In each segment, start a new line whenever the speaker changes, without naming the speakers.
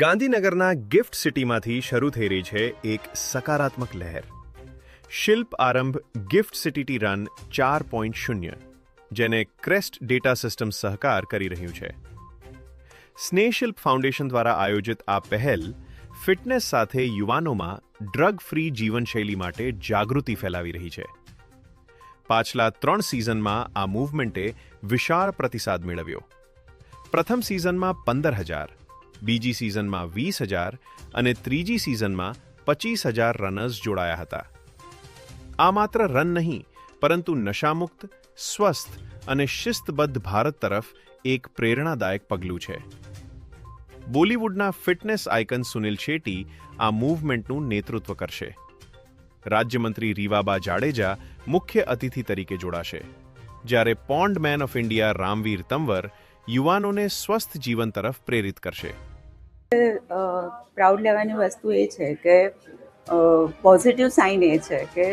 ગાંધીનગરના ગિફ્ટ સિટીમાંથી શરૂ થઈ રહી છે એક સકારાત્મક લહેર. શિલ્પ આરંભ ગિફ્ટ સિટી રન 4.0, જેને ક્રેસ્ટ ડેટા સિસ્ટમ્સ સહકાર કરી રહ્યું છે. સ્નેહશિલ્પ ફાઉન્ડેશન દ્વારા આયોજિત આ પહેલ ફિટનેસ સાથે યુવાનોમાં ડ્રગ ફ્રી જીવનશૈલી માટે જાગૃતિ ફેલાવી રહી છે. પાછલા 3 સિઝનમાં આ મૂવમેન્ટે વિશાળ પ્રતિસાદ મેળવ્યો. પ્રથમ સિઝનમાં 15,000, બીજી સિઝનમાં 20,000 અને ત્રીજી સિઝનમાં 25,000 રનર્સ જોડાયા હતા. આ માત્ર રન નહીં, પરંતુ નશામુક્ત, સ્વસ્થ અને શિસ્તબદ્ધ ભારત તરફ એક પ્રેરણાદાયક પગલું છે. બોલિવૂડના ફિટનેસ આઇકન સુનિલ શેટ્ટી આ મૂવમેન્ટનું નેતૃત્વ કરશે. રાજ્યમંત્રી રીવાબા જાડેજા મુખ્ય અતિથિ તરીકે જોડાશે, જ્યારે pond man of India Ramvir Tanwar યુવાનોને સ્વસ્થ જીવન તરફ પ્રેરિત કરશે.
પ્રાઉડ લેવાની વસ્તુ એ છે કે પોઝિટિવ સાઇન એ છે કે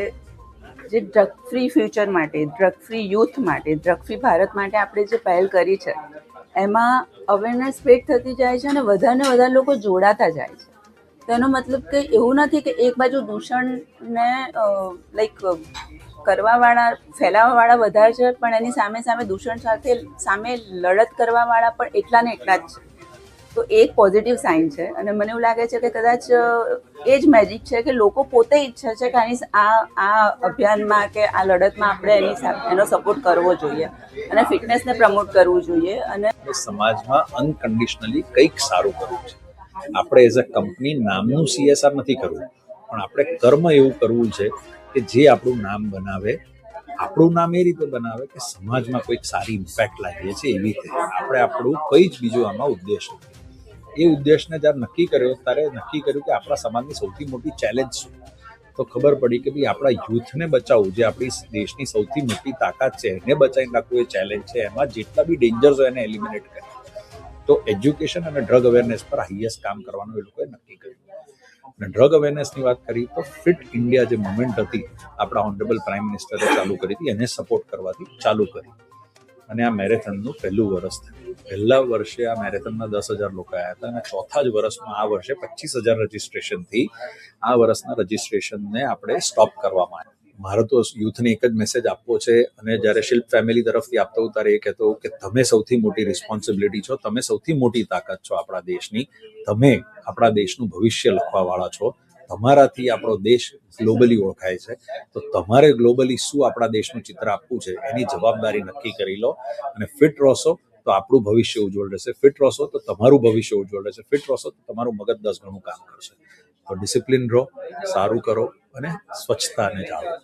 જે ડ્રગ ફ્રી ફ્યુચર માટે, ડ્રગ ફ્રી યુથ માટે, ડ્રગ ફ્રી ભારત માટે આપણે જે પહેલ કરી છે એમાં અવેરનેસ સ્પ્રેડ થતી જાય છે અને વધારે લોકો જોડાતા જાય છે. તો એનો મતલબ કે એવું નથી કે એક બાજુ દૂષણને ફેલાવવાવાળા વધારે છે, પણ એની સામે દૂષણ સામે લડત કરવાવાળા પણ એટલા ને એટલા જ છે. તો એક પોઝિટિવ સાઇન છે અને મને એવું લાગે છે કે કદાચ એ જ મેજિક છે કે લોકો પોતે ઈચ્છે છે કે આ અભિયાનમાં કે આ લડતમાં આપણે એનો સપોર્ટ કરવો જોઈએ અને ફિટનેસને પ્રમોટ કરવું જોઈએ અને
સમાજમાં અનકન્ડિશનલી કંઈક સારું કરવું છે. આપણે એઝ અ કંપની નામનું CSR નથી કરવું, પણ આપણે કર્મ એવું કરવું છે કે જે આપણું નામ બનાવે, આપણું નામ એ રીતે બનાવે કે સમાજમાં કોઈક સારી ઇમ્પેક્ટ લાવીએ છીએ એવી રીતે. આપણે આપણું કંઈ જ બીજું આમાં ઉદ્દેશ નથી. એ ઉદ્દેશને જ્યારે નક્કી કર્યો ત્યારે નક્કી કર્યું કે આપણા સમાજની સૌથી મોટી ચેલેન્જ શું. તો ખબર પડી કે ભાઈ આપણા યુથને બચાવવું, જે આપણી દેશની સૌથી મોટી તાકાત છે, એને બચાવી નાખવું એ ચેલેન્જ છે. એમાં જેટલા બી ડેન્જર્સ હોય એને એલિમિનેટ કરે. તો એજ્યુકેશન અને ડ્રગ અવેરનેસ પર હાઈએસ્ટ કામ કરવાનું એ લોકોએ નક્કી કર્યું. અને ડ્રગ અવેરનેસની વાત કરી તો ફિટ ઇન્ડિયા જે મુવમેન્ટ હતી, આપણા ઓનરેબલ પ્રાઇમ મિનિસ્ટરે ચાલુ કરી હતી, એને સપોર્ટ કરવાથી ચાલુ કરી. અને આ મેરેથોનનું પહેલું વર્ષ થયું. પહેલા વર્ષે આ મેરેથોનમાં 10,000 લોકો આવ્યા હતા અને ચોથા જ વર્ષમાં આ વર્ષે 25,000 રજીસ્ટ્રેશનથી આ વર્ષના રજીસ્ટ્રેશનને આપણે સ્ટોપ કરવામાં આવ્યા. મારો તો યુથને એક જ મેસેજ આપવો છે, અને જ્યારે શિલ્પ ફેમિલી તરફથી આપતો હું ત્યારે એ કહેતો કે તમે સૌથી મોટી રિસ્પોન્સિબિલિટી છો, તમે સૌથી મોટી તાકાત છો આપણા દેશની, તમે આપણા દેશનું ભવિષ્ય લખવાવાળા છો. તમારાથી આપણો દેશ ગ્લોબલી ઓળખાય છે, તો તમારે ગ્લોબલી શું આપણા દેશનું ચિત્ર આપવું છે એની જવાબદારી નક્કી કરી લો. અને ફિટ રહેશો તો આપણું ભવિષ્ય ઉજ્જવળ રહેશે, ફિટ રહેશો તો તમારું ભવિષ્ય ઉજ્જવળ રહેશે, ફિટ રહેશો તો તમારું મગજ 10 ગણું કામ કરશે. તો ડિસિપ્લિન રહો, સારું કરો અને સ્વચ્છતાને જાળવો.